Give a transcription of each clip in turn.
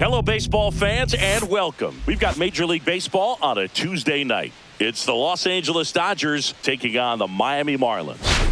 Hello, baseball fans, and welcome. We've got Major League Baseball on a Tuesday night. It's the Los Angeles Dodgers taking on the Miami Marlins.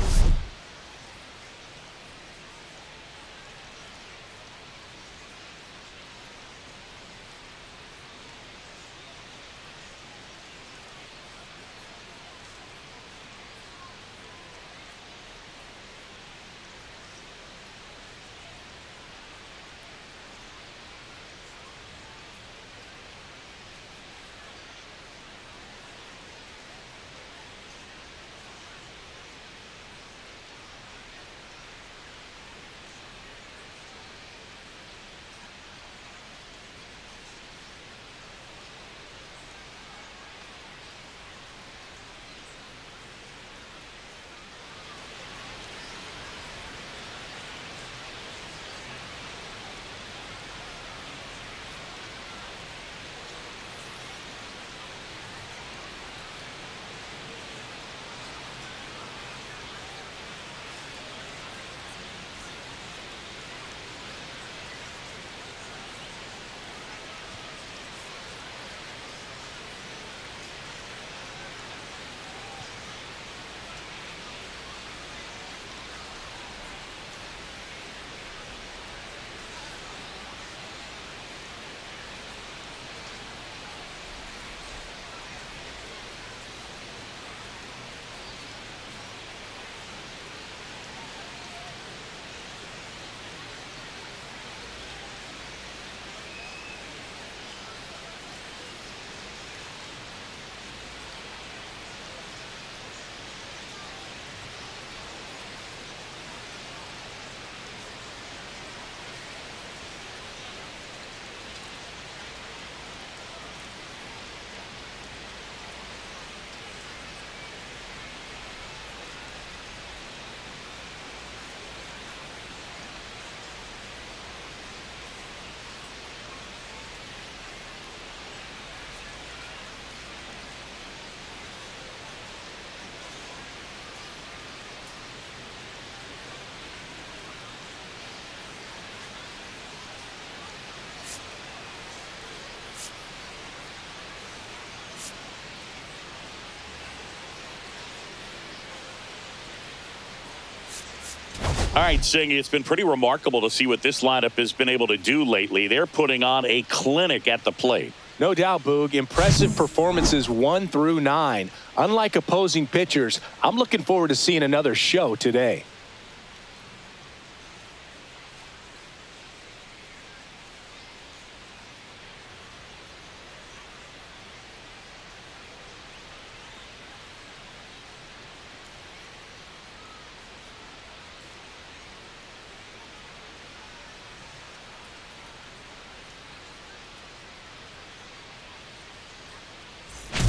All right, Singh, it's been pretty remarkable to see what this lineup has been able to do lately. They're putting on a clinic at the plate. No doubt, Boog. Impressive performances 1 through 9. Unlike opposing pitchers, I'm looking forward to seeing another show today.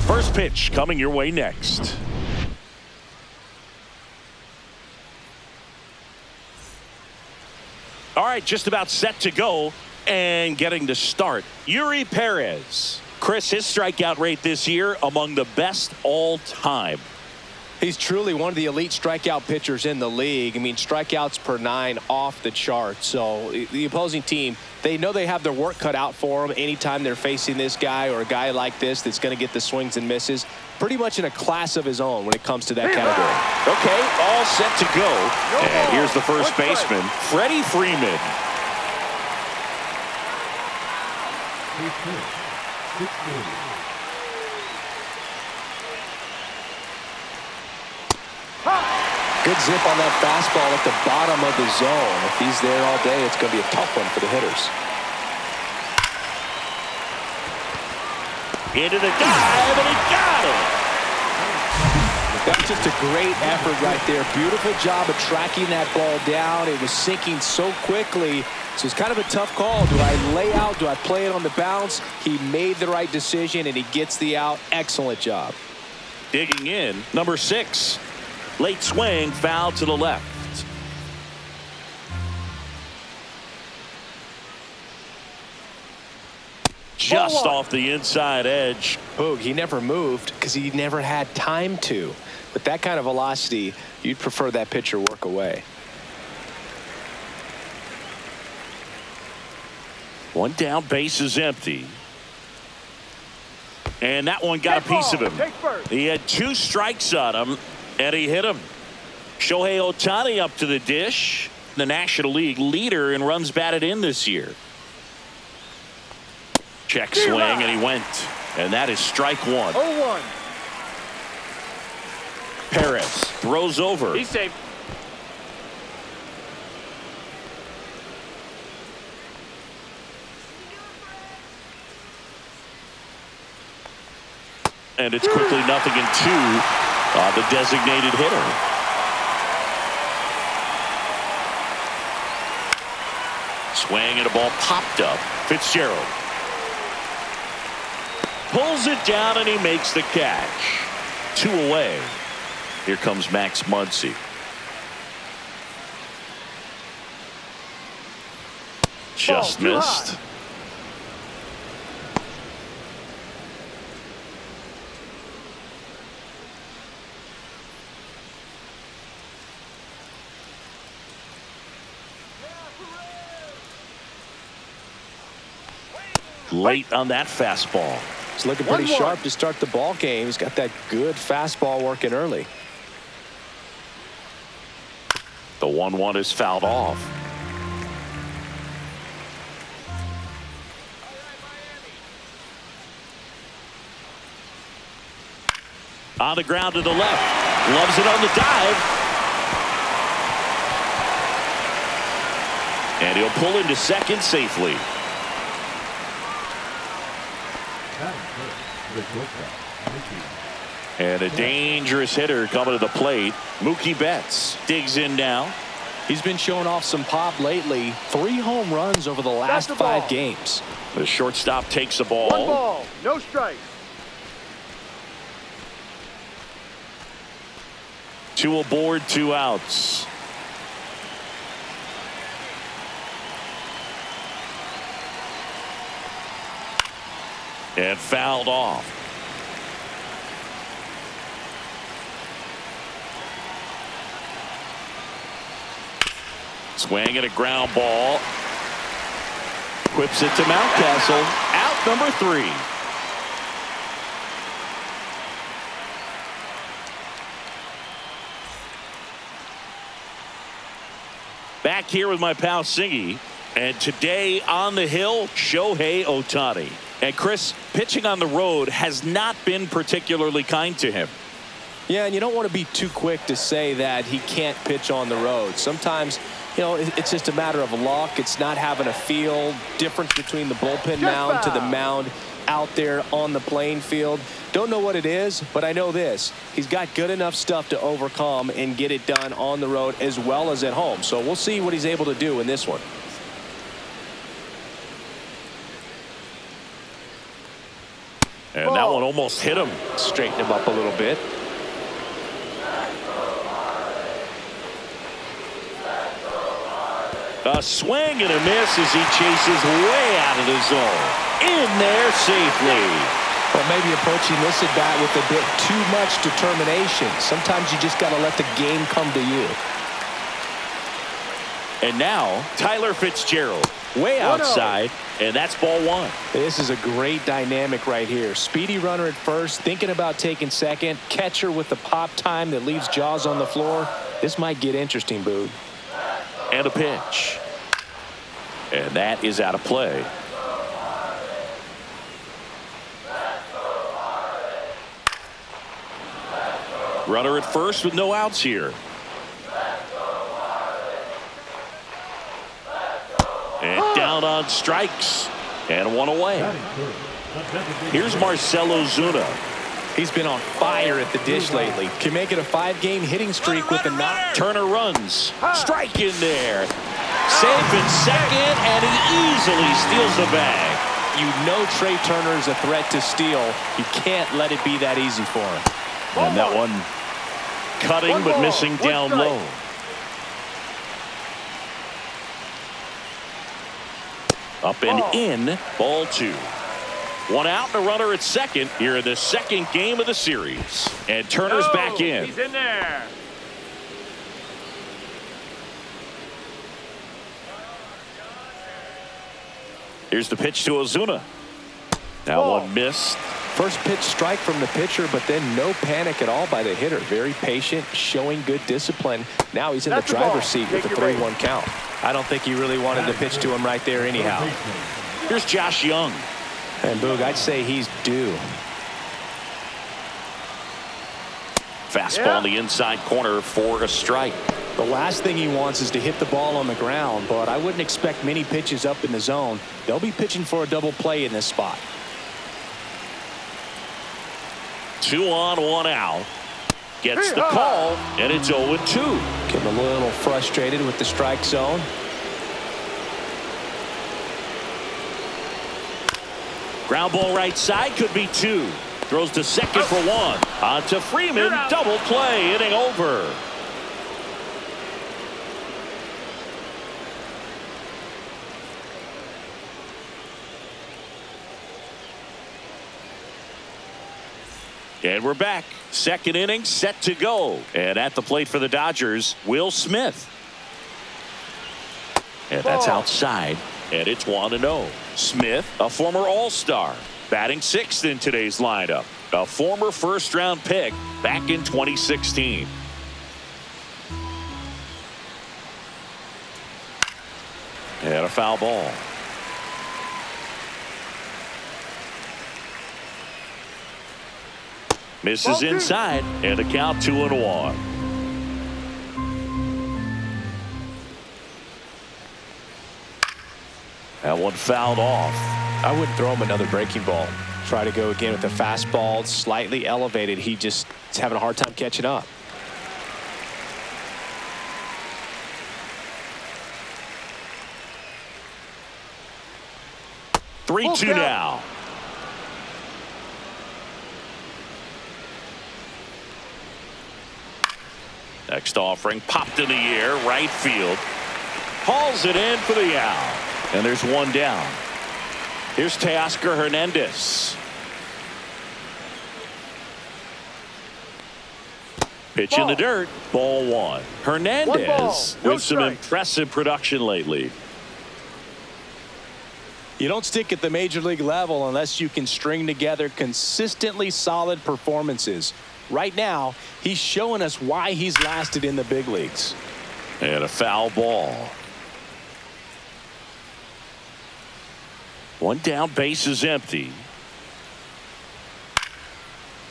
First pitch coming your way next. All right, just about set to go and getting to start. Yuri Perez. Chris, his strikeout rate this year among the best all time. He's truly one of the elite strikeout pitchers in the league. I mean, strikeouts per 9 off the chart. So the opposing team, they know they have their work cut out for them anytime they're facing this guy or a guy like this that's going to get the swings and misses. Pretty much in a class of his own when it comes to that category. Okay, all set to go. And here's the first baseman, Freddie Freeman. Good zip on that fastball at the bottom of the zone. If he's there all day, it's going to be a tough one for the hitters. Into the dive, and he got it. That's just a great effort right there. Beautiful job of tracking that ball down. It was sinking so quickly. So it's kind of a tough call. Do I lay out? Do I play it on the bounce? He made the right decision, and he gets the out. Excellent job. Digging in, number 6. Late swing, foul to the left. Just off the inside edge. Boog, he never moved because he never had time to. With that kind of velocity, you'd prefer that pitcher work away. One down, base is empty. And that one got a piece of him. He had 2 strikes on him, and he hit him. Shohei Ohtani up to the dish. The National League leader in runs batted in this year. Check swing, and he went. And that is strike 1. 0-1. Perez throws over. He's safe. And it's quickly 0-2 on the designated hitter. Swing and a ball popped up. Fitzgerald pulls it down and he makes the catch. 2 away. Here comes Max Muncy. Just missed. Late on that fastball. He's looking pretty sharp to start the ball game. He's got that good fastball working early. The 1-1 is fouled off. On the ground to the left. Loves it on the dive. And he'll pull into second safely. And a dangerous hitter coming to the plate. Mookie Betts digs in now. He's been showing off some pop lately. 3 home runs over the last 5 games. The shortstop takes the ball. 1 ball, no strike. 2 aboard, 2 outs. And fouled off. Swing and a ground ball. Whips it to Mountcastle. Out number 3. Back here with my pal Singy. And today on the hill, Shohei Ohtani. And Chris, pitching on the road has not been particularly kind to him. Yeah, and you don't want to be too quick to say that he can't pitch on the road. Sometimes, you know, it's just a matter of luck. It's not having a feel. Difference between the bullpen mound to the mound out there on the playing field. Don't know what it is, but I know this. He's got good enough stuff to overcome and get it done on the road as well as at home. So we'll see what he's able to do in this one. And that one almost hit him. Straighten him up a little bit. A swing and a miss as he chases way out of the zone. In there safely. Well, maybe approaching this at bat with a bit too much determination. Sometimes you just got to let the game come to you. And now Tyler Fitzgerald way outside, and that's ball 1. This is a great dynamic right here. Speedy runner at first, thinking about taking second. Catcher with the pop time that leaves Jaws on the floor. This might get interesting, Boog. And a pitch. And that is out of play. Runner at first with no outs here. And down on strikes. And 1 away. Here's Marcell Ozuna. He's been on fire at the dish lately. Can make it a 5-game hitting streak with a knock. Turner runs. Strike in there. Safe in second, and he easily steals the bag. You know Trey Turner is a threat to steal. You can't let it be that easy for him. And that one cutting but missing down low. Up and in, ball 2. 1 out and a runner at second here in the second game of the series. And Turner's back in. He's in there. Here's the pitch to Ozuna. That one missed. First pitch strike from the pitcher, but then no panic at all by the hitter. Very patient, showing good discipline. Now he's in the driver's seat with the 3-1 count. I don't think he really wanted to pitch to him right there anyhow. Here's Josh Young. And Boog, I'd say he's due. Fastball in the inside corner for a strike. The last thing he wants is to hit the ball on the ground, but I wouldn't expect many pitches up in the zone. They'll be pitching for a double play in this spot. 2 on, 1 out. Gets the call, and it's 0-2. Getting a little frustrated with the strike zone. Ground ball right side, could be 2. Throws to second for 1. On to Freeman, double play, inning over. And we're back. Second inning set to go. And at the plate for the Dodgers, Will Smith. And that's outside. And it's 1-0. Smith, a former All-Star, batting 6th in today's lineup. A former first-round pick back in 2016. And a foul ball. Misses inside, and a count 2-1. That one fouled off. I wouldn't throw him another breaking ball. Try to go again with the fastball, slightly elevated. He just is having a hard time catching up. Three two now. Next offering popped in the air, right field. Hauls it in for the out. And there's one down. Here's Teoscar Hernandez. Pitch in the dirt. Ball 1. Hernandez with some impressive production lately. You don't stick at the major league level unless you can string together consistently solid performances. Right now, he's showing us why he's lasted in the big leagues. And a foul ball. One down, base is empty.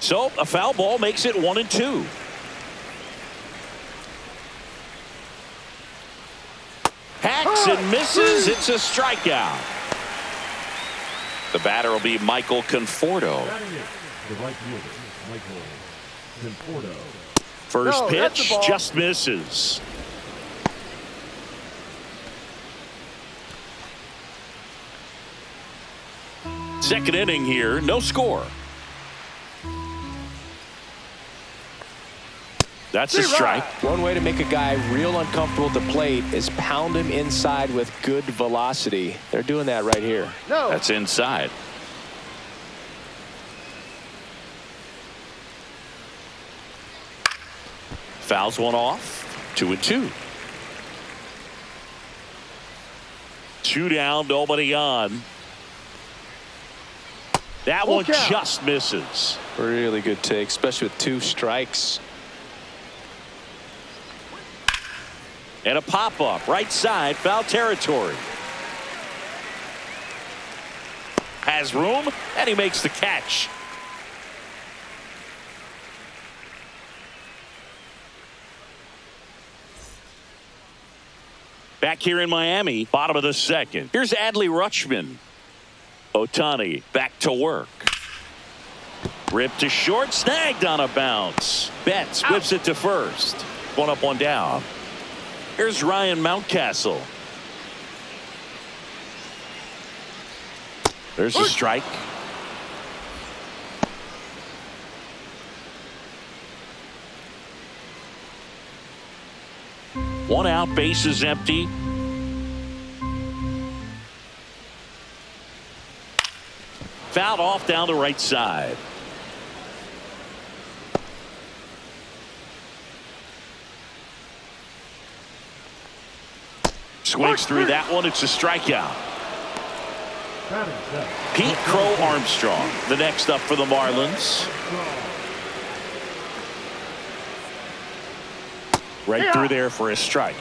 So a foul ball makes it 1-2. Hacks and misses. It's a strikeout. The batter will be Michael Conforto. First pitch just misses. Second inning here, no score. That's a strike. One way to make a guy real uncomfortable at the plate is pound him inside with good velocity. They're doing that right here. That's inside. Fouls one off. 2-2. 2 down, nobody on. That one just misses. Really good take, especially with 2 strikes. And a pop-up, right side, foul territory. Has room, and he makes the catch. Back here in Miami, bottom of the second. Here's Adley Rutschman. Ohtani back to work. Ripped to short, snagged on a bounce. Betts whips it to first. 1 up, 1 down. Here's Ryan Mountcastle. There's a strike. One out, base is empty. Fouled off down the right side. Swings through that one. It's a strikeout. Pete Crow Armstrong, the next up for the Marlins. Right through there for a strike.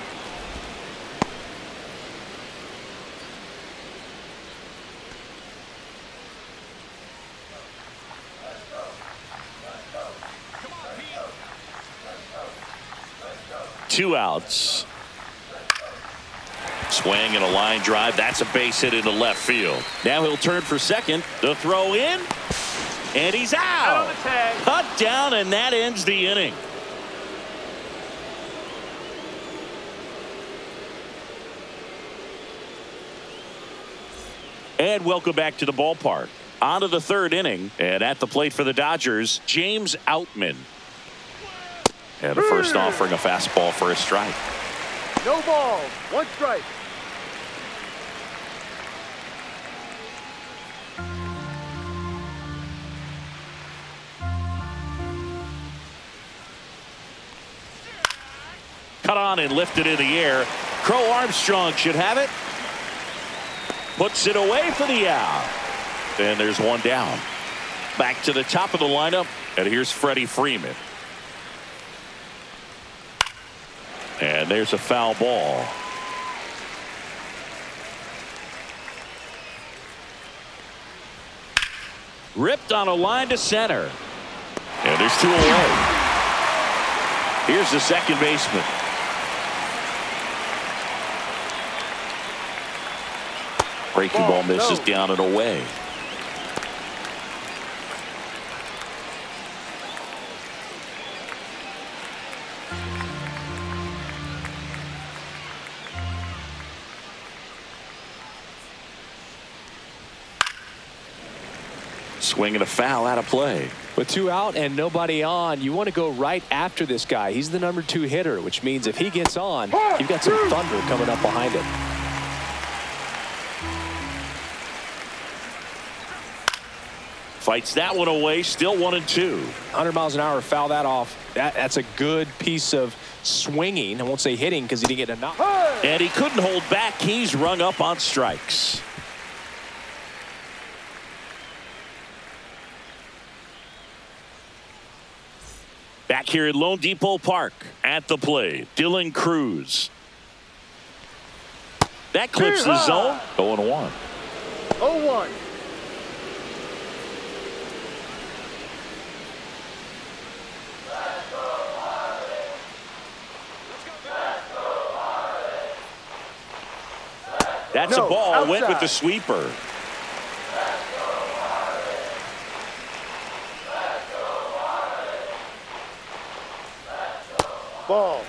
Two outs. Swing and a line drive. That's a base hit into left field. Now he'll turn for second. The throw in. And he's out. Cut down, and that ends the inning. And welcome back to the ballpark. On to the third inning. And at the plate for the Dodgers, James Outman. And a first offering, a fastball for a strike. No balls. One strike. Cut on and lifted in the air. Crow Armstrong should have it. Puts it away for the out. And there's one down. Back to the top of the lineup. And here's Freddie Freeman. And there's a foul ball. Ripped on a line to center. And there's two away. Here's the second baseman. Breaking ball misses down and away. Swinging a foul out of play. With two out and nobody on, you want to go right after this guy. He's the number 2 hitter, which means if he gets on, you've got some thunder coming up behind him. Fights that one away. Still 1-2. 100 miles an hour, foul that off. That's a good piece of swinging. I won't say hitting because he didn't get a knock. And he couldn't hold back. He's rung up on strikes. Back here at Lone Depot Park at the plate, Dylan Cruz. That clips the zone. 0-1. 0-1. That's a ball. Outside. Went with the sweeper. Ball.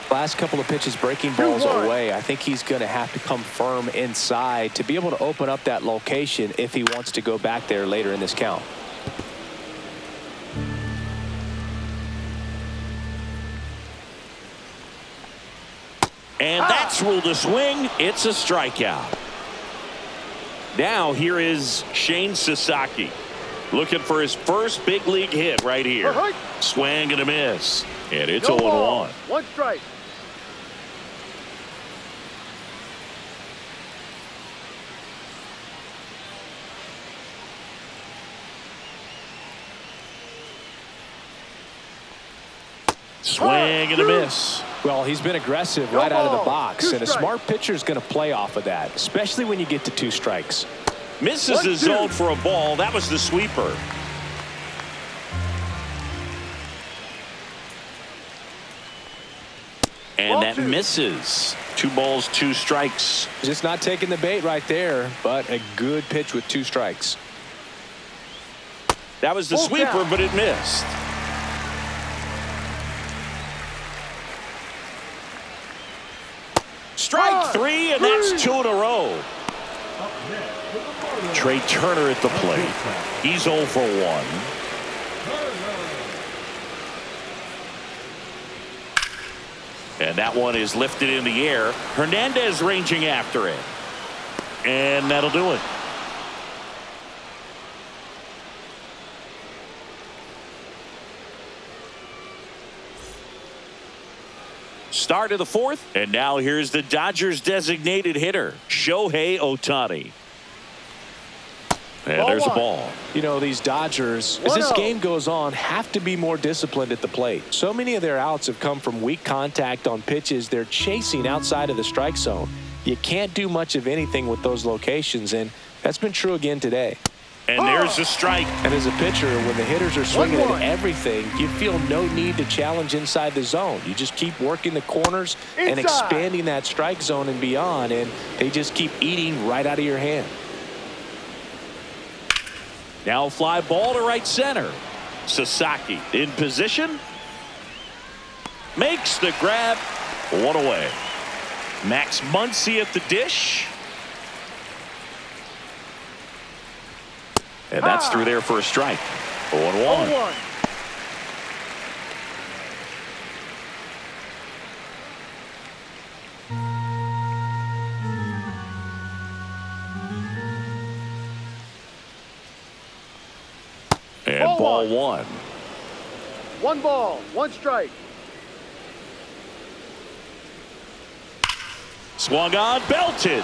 Last couple of pitches breaking balls away. I think he's going to have to come firm inside to be able to open up that location if he wants to go back there later in this count. And that's ruled a swing. It's a strikeout. Now here is Shane Sasaki looking for his first big league hit right here. Swing and a miss. And it's 0-1. One strike. Swing and a miss. Well, he's been aggressive right out of the box, and a smart pitcher is going to play off of that, especially when you get to 2 strikes. Misses the zone for a ball. That was the sweeper. And that misses. 2 balls, 2 strikes. Just not taking the bait right there, but a good pitch with 2 strikes. That was the sweeper, but it missed. Strike 3, and that's 2 in a row. Trey Turner at the plate. He's 0 for 1. And that one is lifted in the air. Hernandez ranging after it. And that'll do it. Start of the 4th, and now here's the Dodgers designated hitter, Shohei Ohtani. And there's a ball. You know, these Dodgers, as this 1-0. game goes on, have to be more disciplined at the plate. So many of their outs have come from weak contact on pitches they're chasing outside of the strike zone. You can't do much of anything with those locations, and that's been true again today. And there's a strike. And as a pitcher, when the hitters are swinging 1-1. at everything, you feel no need to challenge inside the zone. You just keep working the corners and Inside. expanding that strike zone and beyond, and they just keep eating right out of your hand. Now a fly ball to right center. Sasaki in position. Makes the grab. One away. Max Muncy at the dish. And that's through there for a strike. 0-1. 0-1. And ball one. 1 ball, 1 strike. Swung on, belted.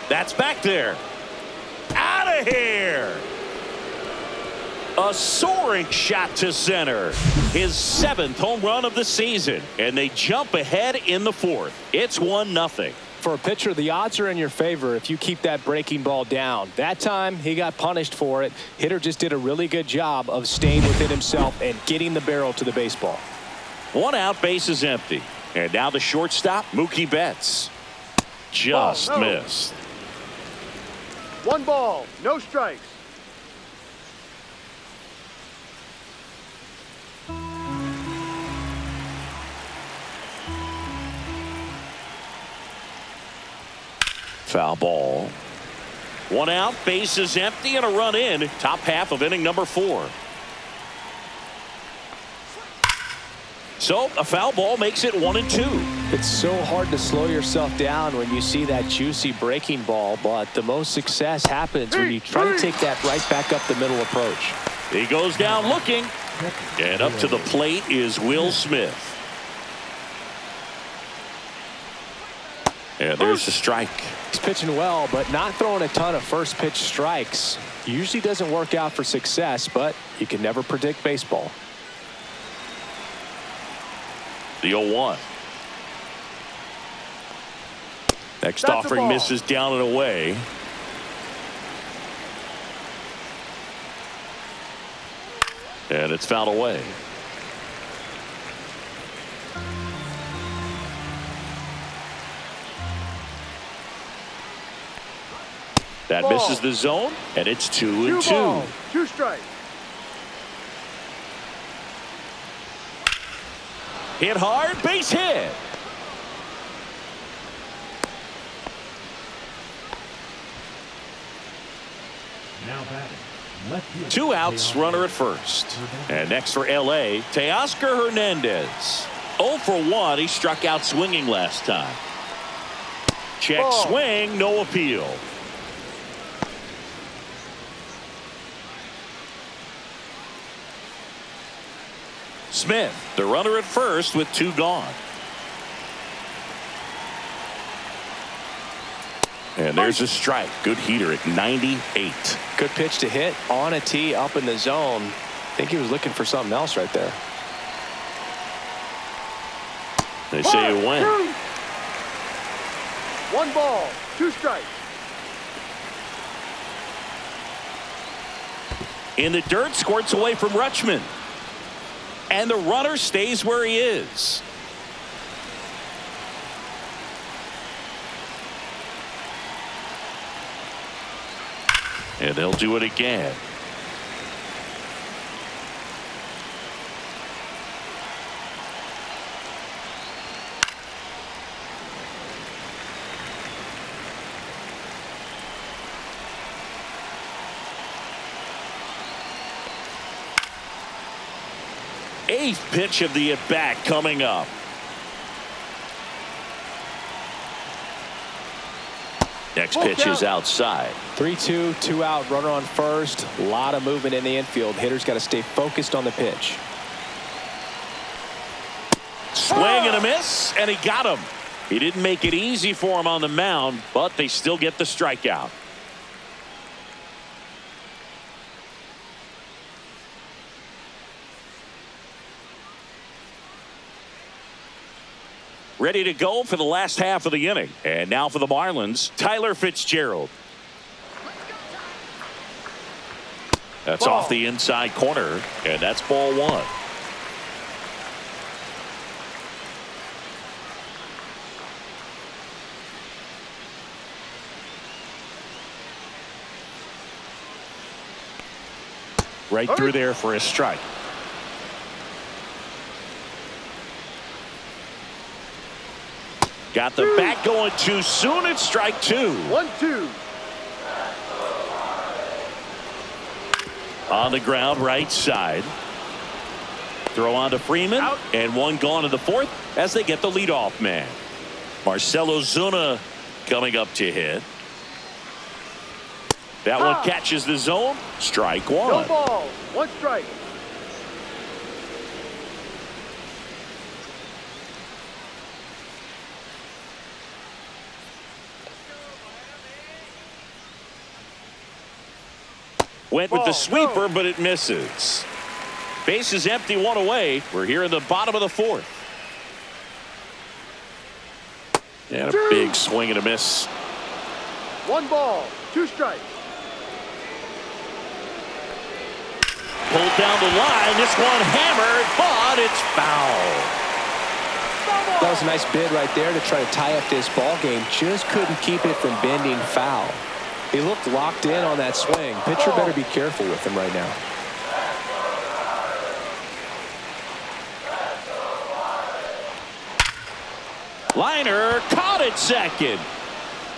That's back there. Out of here. A soaring shot to center. His 7th home run of the season. And they jump ahead in the 4th. It's 1-0. For a pitcher, the odds are in your favor if you keep that breaking ball down. That time, he got punished for it. Hitter just did a really good job of staying within himself and getting the barrel to the baseball. 1 out, base is empty. And now the shortstop, Mookie Betts. Just Oh, no. missed. 1 ball, no strikes. Foul ball. 1 out, base is empty, and a run in. Top half of inning number 4. So a foul ball makes it 1-2. It's so hard to slow yourself down when you see that juicy breaking ball, but the most success happens when you try to take that right back up the middle approach. He goes down looking, and up to the plate is Will Smith. And there's the strike. He's pitching well, but not throwing a ton of first pitch strikes. Usually doesn't work out for success, but you can never predict baseball. The 0-1. Next That's a offering ball. misses down and away. And it's fouled away. That Ball. misses the zone, and it's 2-2. 2 balls, 2 strikes. Hit hard, base hit. Now batting, left field. 2 outs, runner at first. And next for LA, Teoscar Hernandez. 0 for 1. He struck out swinging last time. Check Ball. swing, no appeal. Smith, the runner at first with 2 gone. And there's a strike. Good heater at 98. Good pitch to hit on a tee up in the zone. I think he was looking for something else right there. They say it went. 1 ball, 2 strikes. In the dirt, squirts away from Rutschman. And the runner stays where he is. And they'll do it again. Eighth pitch of the at-bat coming up. Next Full pitch is count. outside. 3-2, 2 out, runner on first. A lot of movement in the infield. Hitters got to stay focused on the pitch. Swing and a miss, and he got him. He didn't make it easy for him on the mound, but they still get the strikeout. ready to go for the last half of the inning. And now for the Marlins, Tyler Fitzgerald. That's Ball. off the inside corner, and that's ball one. Right through there for a strike. Got the bat going too soon. It's strike two. 1-2. On the ground, right side. Throw on to Freeman. Out. And one gone in the fourth as they get the leadoff man. Marcelo Zuna coming up to hit. That one catches the zone. Strike one. No ball. 1 strike. Went with the Ball, sweeper, go. but it misses. Base is empty, one away. We're here in the bottom of the fourth. And a big swing and a miss. 1 ball. 2 strikes. Pulled down the line. This one hammered, but it's foul. That was a nice bid right there to try to tie up this ball game. Just couldn't keep it from bending foul. He looked locked in on that swing. Pitcher better be careful with him right now. Liner caught it second.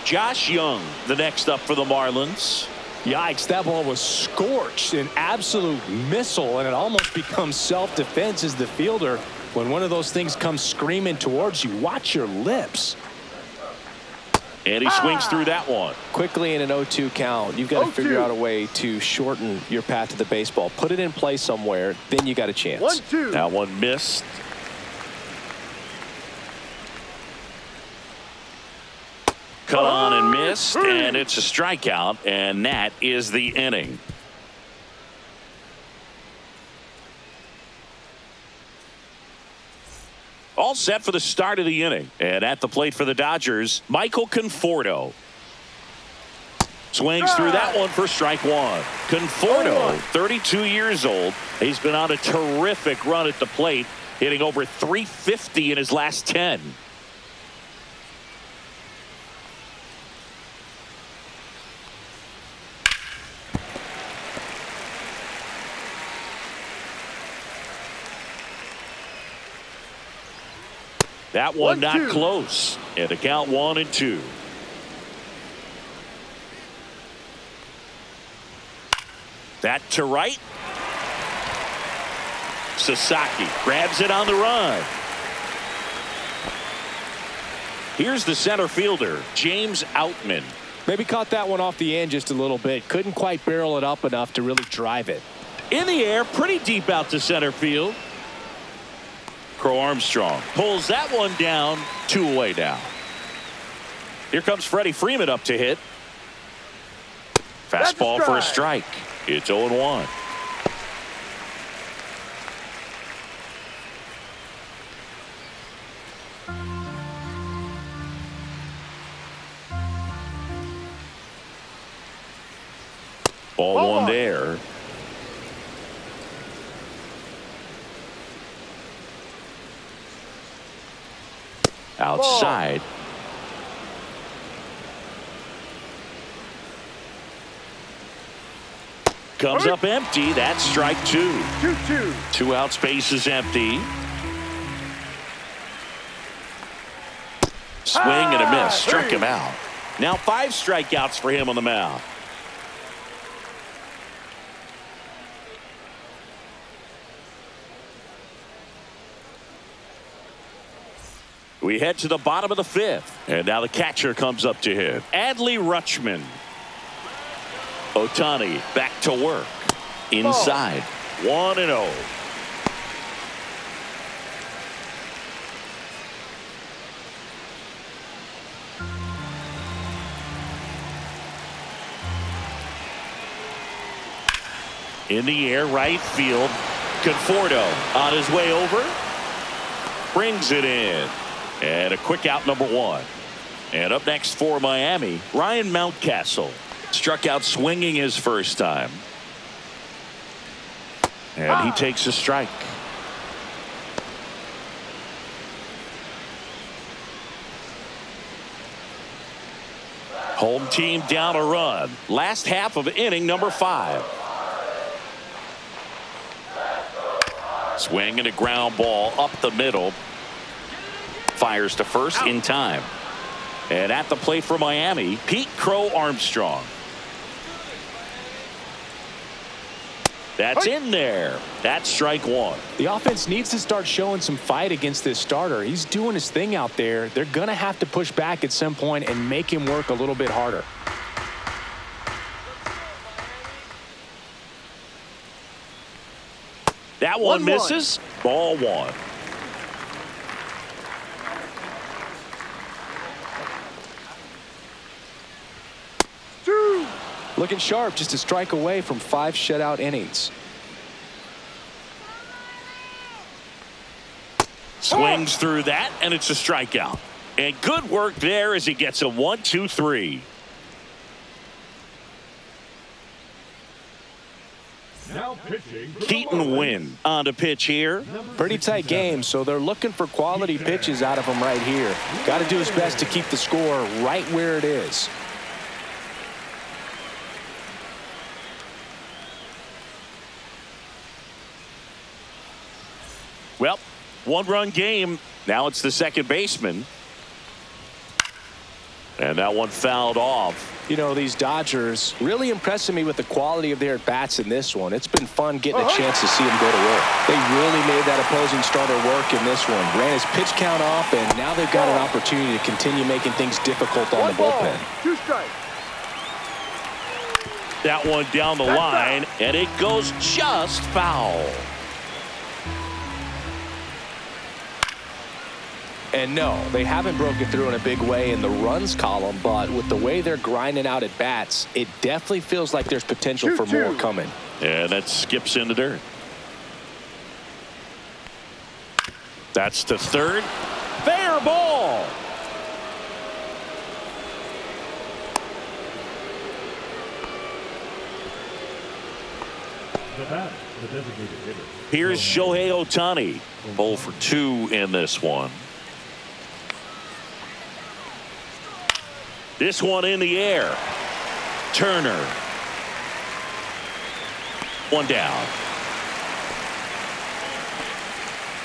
Josh Young, the next up for the Marlins. Yikes, that ball was scorched, an absolute missile, and it almost becomes self-defense as the fielder. When one of those things comes screaming towards you, watch your lips. And he swings through that one. Quickly in an 0-2 count, you've got to figure 0-2. out a way to shorten your path to the baseball. Put it in play somewhere, then you got a chance. 1-2. That one missed. Cut on and missed, and it's a strikeout, and that is the inning. All set for the start of the inning. And at the plate for the Dodgers, Michael Conforto. Swings through that one for strike one. Conforto, 32 years old. He's been on a terrific run at the plate, hitting over .350 in his last 10. That one not 1-2. close. And the count 1-2. That to right. Sasaki grabs it on the run. Here's the center fielder, James Outman. Maybe caught that one off the end just a little bit. Couldn't quite barrel it up enough to really drive it. In the air, pretty deep out to center field. Crow Armstrong pulls that one down, 2 away now. Here comes Freddie Freeman up to hit. Fastball for a strike. It's 0-1. Ball one there. Outside. Comes up empty. That's strike two. 2-2. 2 outs, base is empty. Swing and a miss. Struck him out. Now 5 strikeouts for him on the mound. We head to the bottom of the 5th. And now the catcher comes up to hit. Adley Rutschman. Ohtani back to work. Inside. 1-0. In the air, right field. Conforto on his way over. Brings it in. And a quick out, number 1. And up next for Miami, Ryan Mountcastle. Struck out swinging his first time. And he takes a strike. Home team down a run. Last half of inning number 5. Swing and a ground ball up the middle. Fires to first in time. And at the plate for Miami, Pete Crow Armstrong. That's in there. That's strike 1. The offense needs to start showing some fight against this starter. He's doing his thing out there. They're going to have to push back at some point and make him work a little bit harder. That one misses. Ball 1. Looking sharp, just a strike away from 5 shutout innings. Swings through that, and it's a strikeout. And good work there as he gets a 1-2-3. Now pitching. Keaton Wynn on to pitch here. Pretty tight game, so they're looking for quality pitches out of him right here. Got to do his best to keep the score right where it is. Well, 1-run game. Now it's the second baseman. And that one fouled off. You know, these Dodgers really impressing me with the quality of their at-bats in this one. It's been fun getting a chance to see them go to work. They really made that opposing starter work in this one. Ran his pitch count off, and now they've got an opportunity to continue making things difficult on the bullpen. 2 strikes. That one down the line, and it goes just foul. And no, they haven't broken through in a big way in the runs column, but with the way they're grinding out at bats, it definitely feels like there's potential for more coming. And that skips in the dirt. That's to third. Fair ball. The batter, the designated hitter. Here's Shohei Ohtani. 0 for 2 in this one. This one in the air. Turner. 1 down.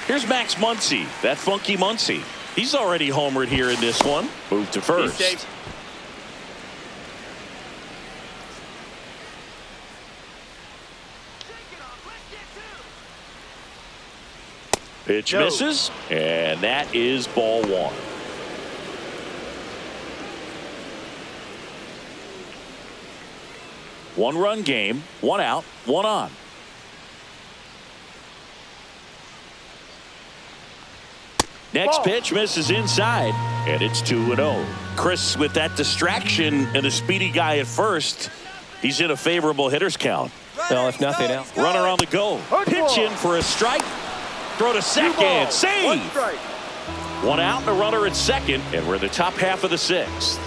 Here's Max Muncy. That funky Muncy. He's already homered here in this one. Move to first. Pitch misses, and that is ball 1. One-run game, 1 out, 1 on. Next pitch misses inside, and it's 2-0. Chris, with that distraction and a speedy guy at first, he's in a favorable hitter's count. Well, if nothing else. Runner on the go. Pitch in for a strike. Throw to second. Save. 1 out and a runner at second, and we're in the top half of the 6th.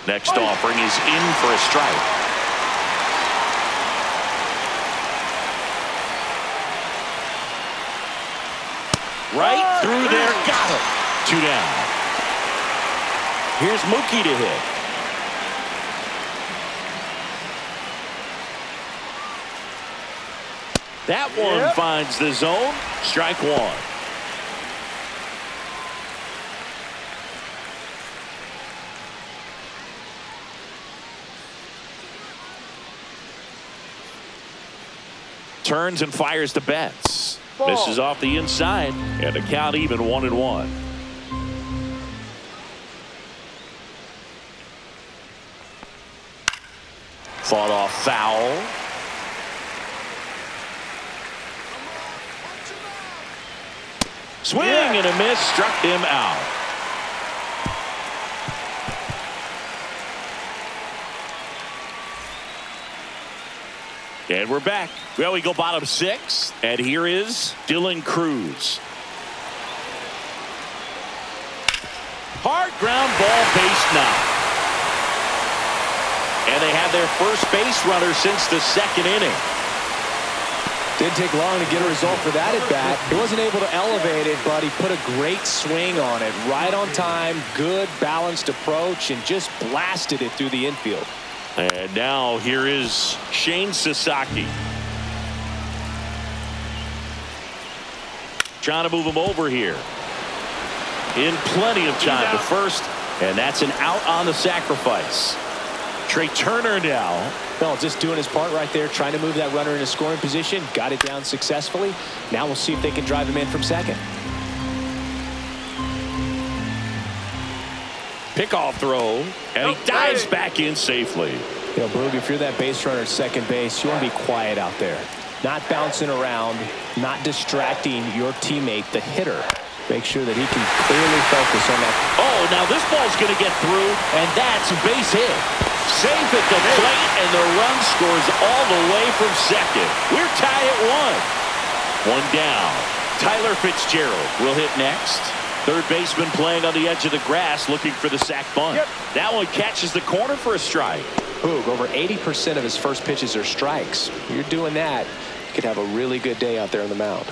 Next offering is in for a strike. Right through there. Got him. 2 down. Here's Mookie to hit. That one finds the zone. Strike 1. Turns and fires the Betts. Misses off the inside, and the count even 1-1. Fought off foul. Swing and a miss, struck him out. And we're back. Well, we go bottom 6. And here is Dylan Cruz. Hard ground ball, base knock. And they have their first base runner since the 2nd inning. Didn't take long to get a result for that at bat. He wasn't able to elevate it, but he put a great swing on it. Right on time, good balanced approach, and just blasted it through the infield. And now here is Shane Sasaki. Trying to move him over here. In plenty of time to first, and that's an out on the sacrifice. Trey Turner now. Well, just doing his part right there, trying to move that runner in a scoring position. Got it down successfully. Now we'll see if they can drive him in from second. Pickoff throw, and he dives back in safely. You know, Boog, if you're that base runner at second base, you want to be quiet out there. Not bouncing around, not distracting your teammate, the hitter. Make sure that he can clearly focus on that. Oh, now this ball's going to get through, and that's a base hit. Safe at the plate, and the run scores all the way from second. We're tied at 1. 1 down. Tyler Fitzgerald will hit next. Third baseman playing on the edge of the grass, looking for the sac bunt. That one catches the corner for a strike. Boog, over 80% of his first pitches are strikes. You're doing that, you could have a really good day out there on the mound.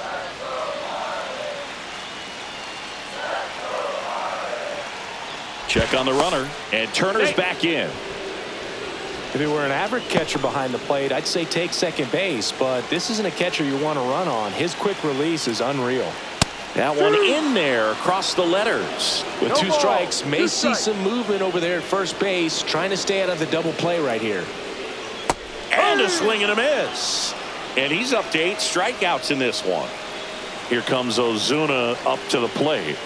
Check on the runner, and Turner's back in. If it were an average catcher behind the plate, I'd say take second base, but this isn't a catcher you want to run on. His quick release is unreal. That one in there across the letters. With 2 strikes, may see some movement over there at first base, trying to stay out of the double play right here. And a swing and a miss. And he's up to 8 strikeouts in this one. Here comes Ozuna up to the plate.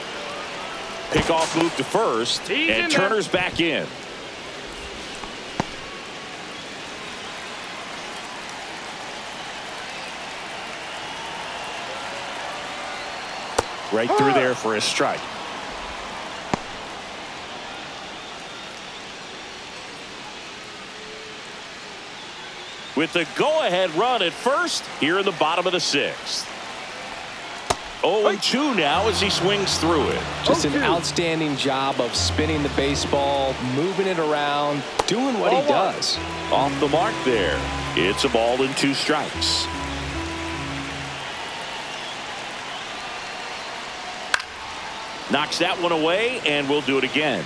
Pickoff move to first, and Turner's back in. Right through there for a strike. With the go-ahead run at first, here in the bottom of the 6th. 0-2 now as he swings through it. Just an outstanding job of spinning the baseball, moving it around, doing what he does. Off the mark there. It's a ball and 2 strikes. Knocks that one away, and we'll do it again.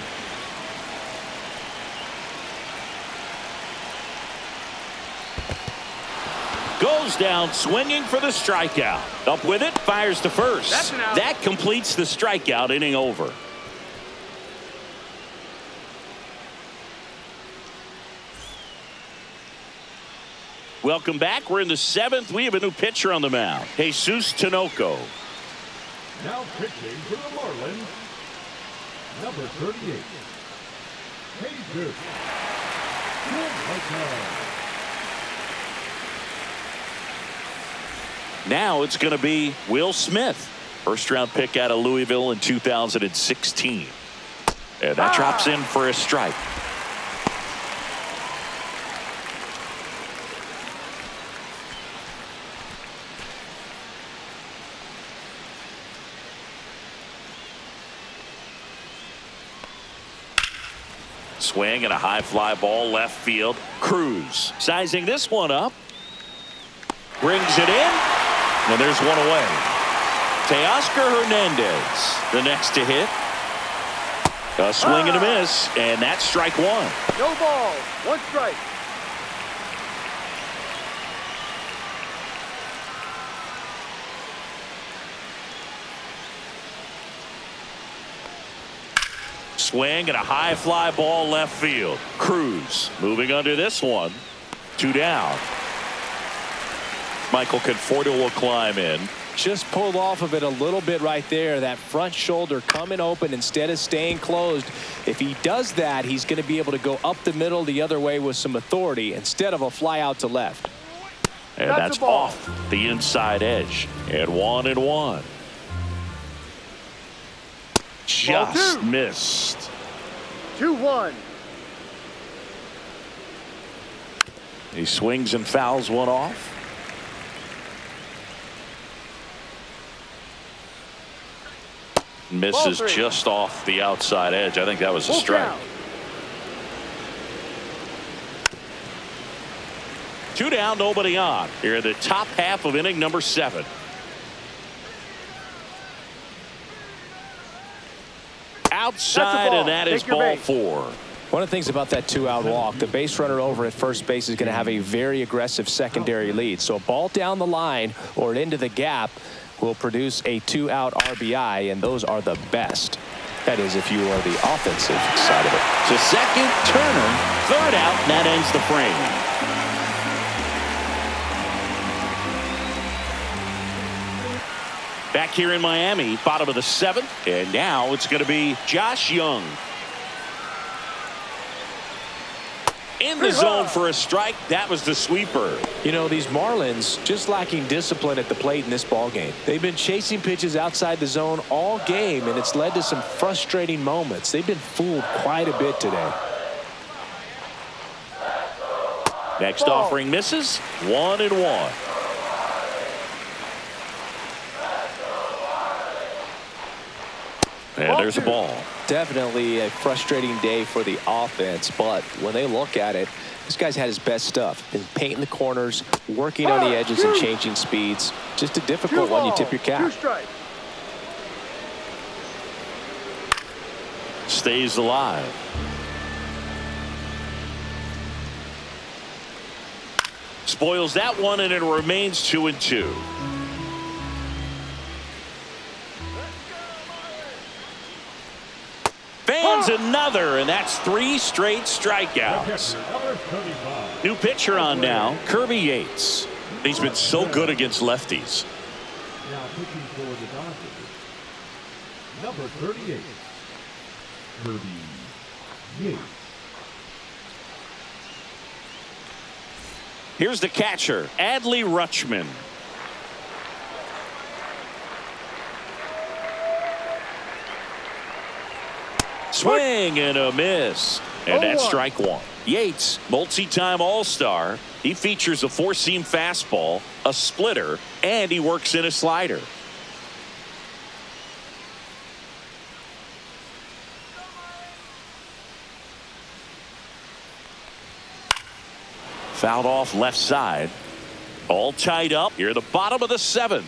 Goes down swinging for the strikeout. Up with it, fires to first. That completes the strikeout, inning over. Welcome back. We're in the 7th. We have a new pitcher on the mound. Jesus Tinoco. Now pitching for the Marlins, number 38, Jesus Tinoco. Now it's going to be Will Smith. First round pick out of Louisville in 2016. And that drops in for a strike. Swing and a high fly ball left field. Cruz sizing this one up. Brings it in. And there's one away. Teoscar Hernandez, the next to hit. A swing and a miss, and that's strike 1. No ball. 1 strike. Swing and a high fly ball left field. Cruz moving under this one. 2 down. Michael Conforto will climb in. Just pulled off of it a little bit right there. That front shoulder coming open instead of staying closed. If he does that, he's going to be able to go up the middle the other way with some authority instead of a fly out to left. And that's off the inside edge. And 1-1. Just missed. 2-1. He swings and fouls one off. Misses just off the outside edge. I think that was a strike. 2 down, nobody on. Here in the top half of inning number 7. Outside, and that is ball 4. One of the things about that 2-out walk, the base runner over at first base is going to have a very aggressive secondary lead. So a ball down the line or into the gap will produce a 2-out RBI, and those are the best. That is, if you are the offensive side of it. To second, Turner, 3rd out, and that ends the frame. Back here in Miami, bottom of the 7th, and now it's going to be Josh Young. In the zone for a strike. That was the sweeper. You know, these Marlins just lacking discipline at the plate in this ball game. They've been chasing pitches outside the zone all game, and it's led to some frustrating moments. They've been fooled quite a bit today. Next offering misses. 1-1. And there's a ball. Definitely a frustrating day for the offense, but when they look at it, this guy's had his best stuff. Been painting the corners, working on the edges and changing speeds. Just a difficult one. You tip your cap. Stays alive. Spoils that one, and it remains 2-2. Fans another, and that's 3 straight strikeouts. New pitcher on now, Kirby Yates. He's been so good against lefties. Now pitching for the Dodgers, number 38, Kirby Yates. Here's the catcher, Adley Rutschman. Swing and a miss. And that's strike 1. Yates, multi-time All-Star. He features a 4-seam fastball, a splitter, and he works in a slider. Fouled off left side. All tied up here at the bottom of the 7th.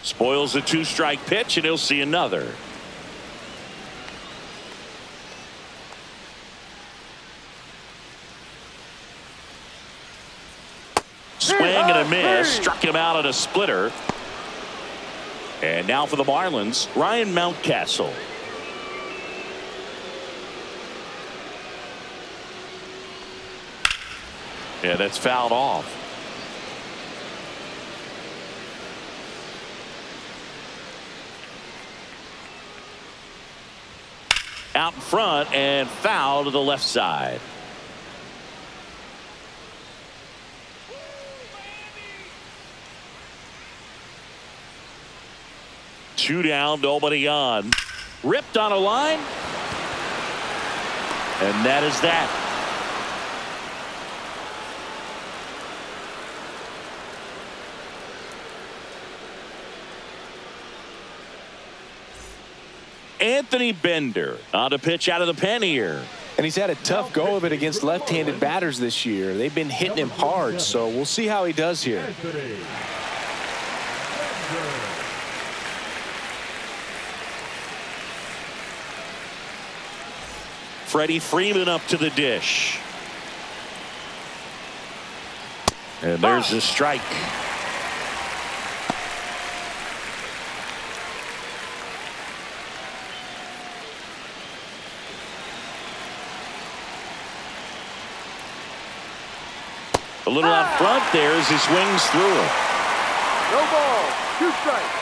Spoils the 2-strike pitch, and he'll see another. Swing and a miss. Struck him out at a splitter. And now for the Marlins, Ryan Mountcastle. Yeah, that's fouled off. Out in front and foul to the left side. Two down, nobody on. Ripped on a line. And that is that. Anthony Bender on a pitch out of the pen here. And he's had a tough go of it against left-handed batters this year. They've been hitting him hard, so we'll see how he does here. Freddie Freeman up to the dish. And there's the strike. A little out front there as he swings through it. No ball. 2 strikes.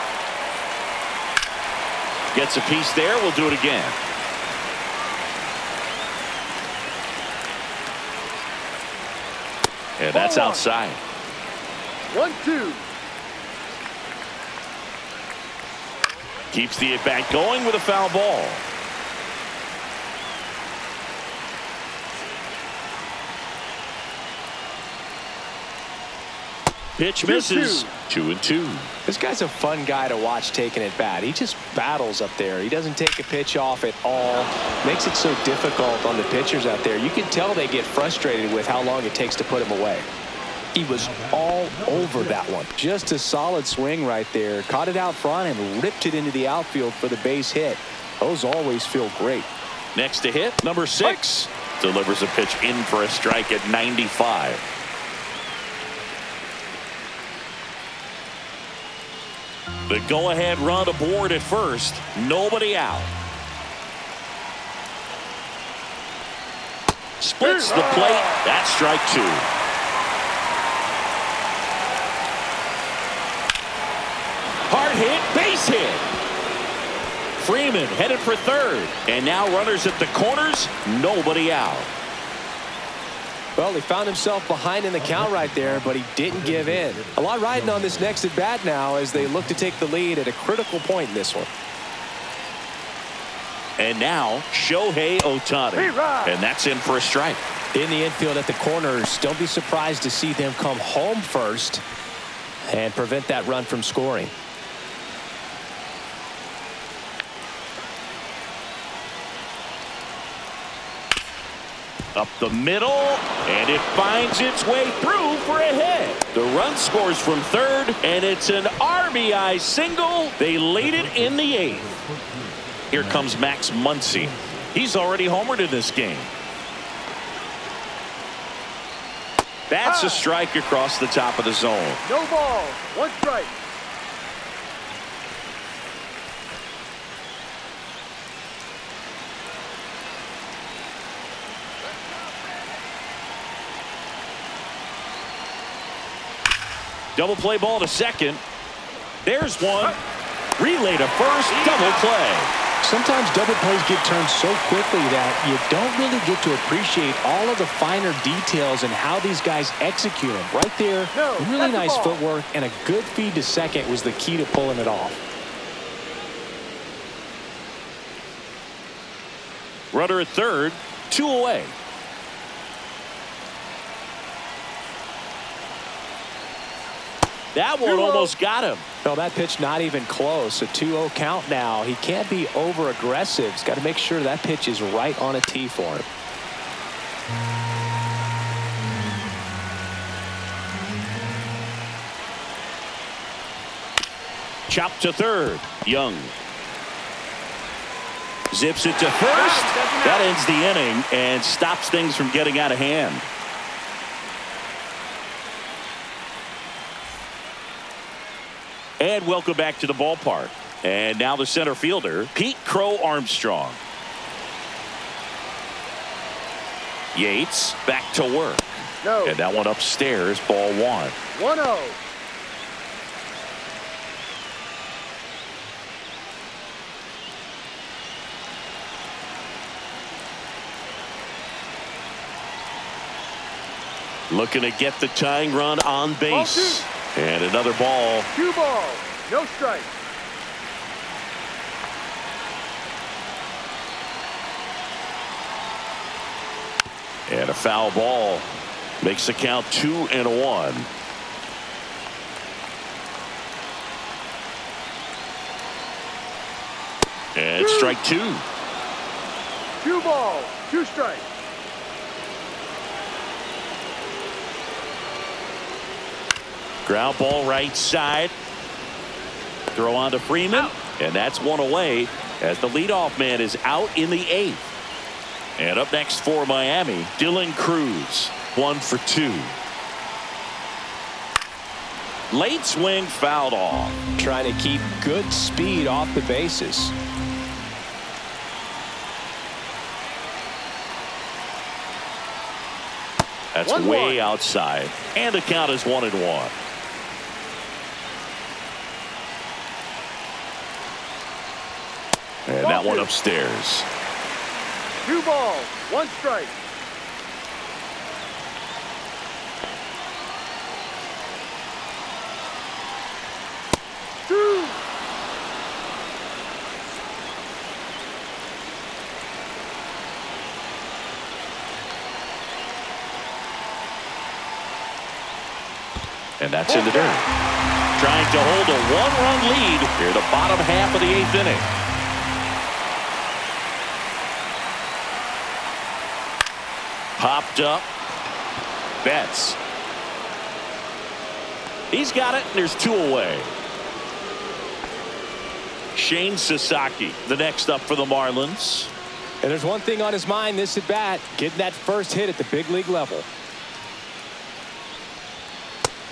Gets a piece there. We'll do it again. And that's outside. 1-2. Keeps the at-bat going with a foul ball. Pitch misses. 2-2. This guy's a fun guy to watch taking at bat. He just battles up there. He doesn't take a pitch off at all. Makes it so difficult on the pitchers out there. You can tell they get frustrated with how long it takes to put him away. He was all over that one. Just a solid swing right there. Caught it out front and ripped it into the outfield for the base hit. Those always feel great. Next to hit, number 6. Delivers a pitch in for a strike at 95. The go-ahead run aboard at first. Nobody out. Splits the plate. That's strike 2. Hard hit, base hit. Freeman headed for third. And now runners at the corners. Nobody out. Well, he found himself behind in the count right there, but he didn't give in. A lot riding on this next at bat now as they look to take the lead at a critical point in this one. And now Shohei Ohtani. And that's in for a strike. In the infield at the corners, don't be surprised to see them come home first and prevent that run from scoring. Up the middle, and it finds its way through for a hit. The run scores from third, and it's an RBI single. They lead it in the 8th. Here comes Max Muncy. He's already homered in this game. That's a strike across the top of the zone. No ball. 1 strike. Double play ball to second. There's one. Relay to first. Double play. Sometimes double plays get turned so quickly that you don't really get to appreciate all of the finer details and how these guys execute them. Right there, really nice footwork and a good feed to second was the key to pulling it off. Runner at third. 2 away. That one almost got him. No, that pitch not even close. A 2-0 count now. He can't be over aggressive. He's got to make sure that pitch is right on a tee for him. Chopped to third. Young zips it to first. That ends the inning and stops things from getting out of hand. And welcome back to the ballpark. And now the center fielder, Pete Crow Armstrong. Yates back to work. No. And that one upstairs, ball 1. 1-0. Looking to get the tying run on base. And another ball. 2 balls. No strike. And a foul ball. Makes the count 2-1. And strike 2. 2 balls. 2 strikes. Ground ball right side. Throw on to Freeman. And that's one away as the leadoff man is out in the 8th. And up next for Miami, Dylan Cruz. 1 for 2. Late swing fouled off. Trying to keep good speed off the bases. That's 1-1. way outside. And the count is 1-1. And that one upstairs. 2 balls. 1 strike. And that's in the dirt. Trying to hold a one-run lead here the bottom half of the 8th inning. Popped up. Betts. He's got it, and there's 2 away. Shane Sasaki, the next up for the Marlins. And there's one thing on his mind this at bat, getting that first hit at the big league level.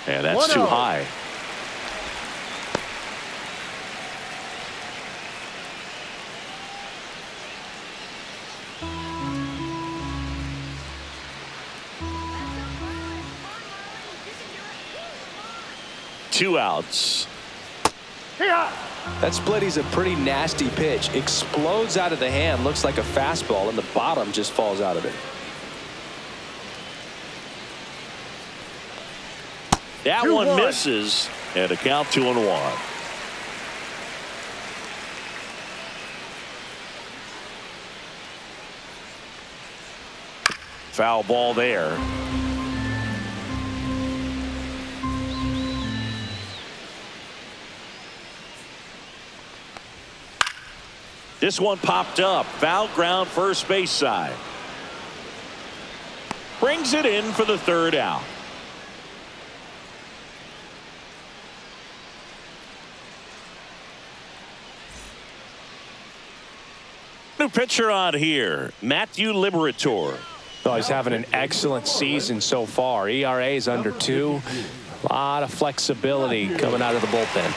And that's too high. Two outs. That splitty's a pretty nasty pitch. Explodes out of the hand. Looks like a fastball, and the bottom just falls out of it. That one misses, and a count 2-1. Foul ball there. This one popped up. Foul ground first base side. Brings it in for the 3rd out. New pitcher on here, Matthew Liberatore. Oh, he's having an excellent season so far. ERA is under 2. A lot of flexibility coming out of the bullpen.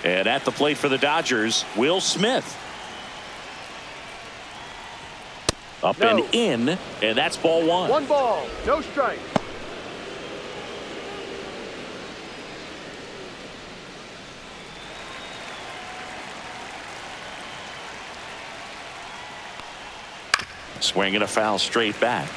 And at the plate for the Dodgers, Will Smith. Up and in, and that's ball 1. 1 ball, no strike. Swinging a foul straight back.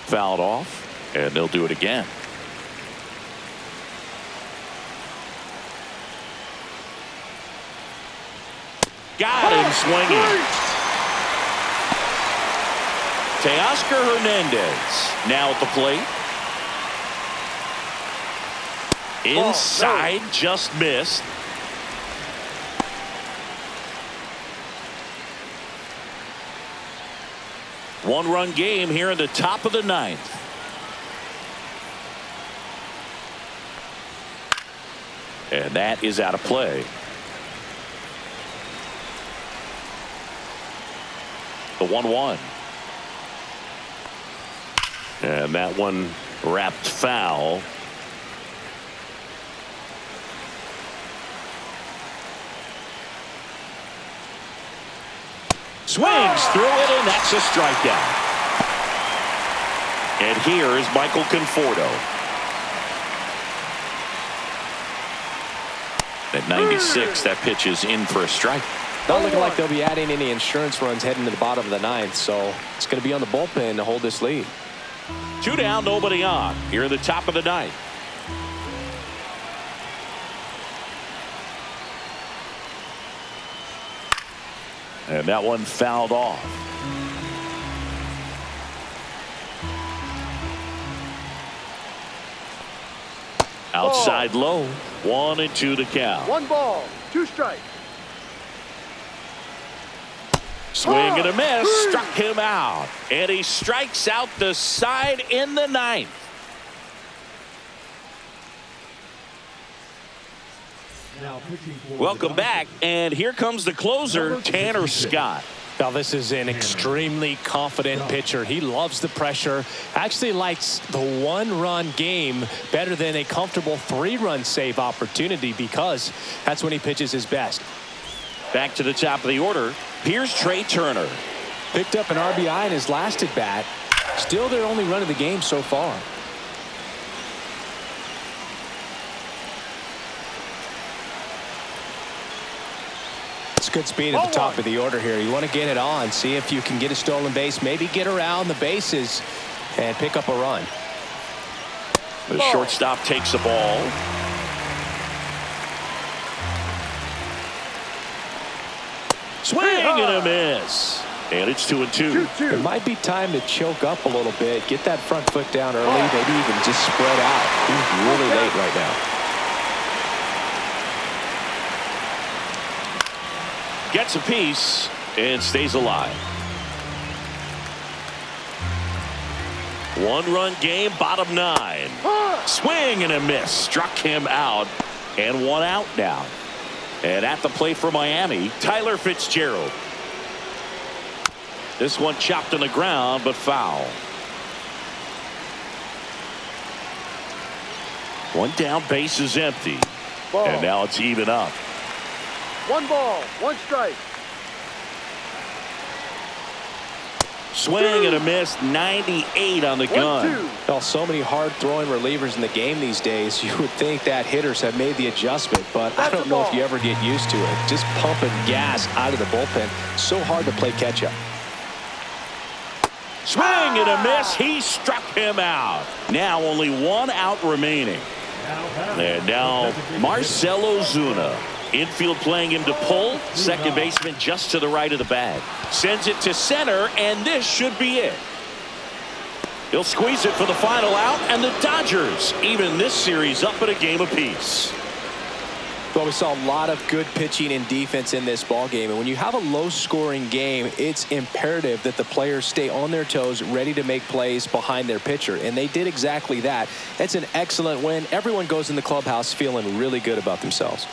Fouled off, and they'll do it again. Got him swinging. Teoscar Hernandez now at the plate. Inside, just missed. One-run game here in the top of the 9th. And that is out of play. The 1-1. And that one wrapped foul. Swings through it, and that's a strikeout. And here is Michael Conforto. At 96, that pitch is in for a strike. Not looking like they'll be adding any insurance runs heading to the bottom of the 9th, so it's going to be on the bullpen to hold this lead. 2 down, nobody on. Here at the top of the 9th. And that one fouled off. Outside low. 1-2 to count. 1 ball, 2 strikes. Swing and a miss. Struck him out. And he strikes out the side in the 9th. Welcome back, and here comes the closer, Tanner Scott. Now, this is an extremely confident pitcher. He loves the pressure. Actually likes the 1-run game better than a comfortable 3-run save opportunity because that's when he pitches his best. Back to the top of the order. Here's Trey Turner. Picked up an RBI in his last at bat. Still their only run of the game so far. It's good speed at the top of the order here. You want to get it on, see if you can get a stolen base, maybe get around the bases and pick up a run. The Ball. shortstop takes the ball. Swing and a miss. And it's 2-2. 2-2. It might be time to choke up a little bit, get that front foot down early, maybe even just spread out. He's really late right now. Gets a piece and stays alive. 1-run game, bottom 9. Swing and a miss. Struck him out. And 1 out now. And at the plate for Miami, Tyler Fitzgerald. This one chopped on the ground, but foul. 1 down, base is empty. Ball. And now it's even up. 1 ball, 1 strike. Swing and a miss, 98 on the gun. 1-2. Well, so many hard-throwing relievers in the game these days, you would think that hitters have made the adjustment, but I don't know if you ever get used to it. Just pumping gas out of the bullpen, so hard to play catch-up. Swing and a miss. He struck him out. Now only 1 out remaining. And now Marcell Ozuna. Infield playing him to pull. Second baseman just to the right of the bag. Sends it to center, and this should be it. He'll squeeze it for the final out, and the Dodgers even this series up at a game apiece. Well, we saw a lot of good pitching and defense in this ball game, and when you have a low-scoring game, it's imperative that the players stay on their toes, ready to make plays behind their pitcher, and they did exactly that. It's an excellent win. Everyone goes in the clubhouse feeling really good about themselves.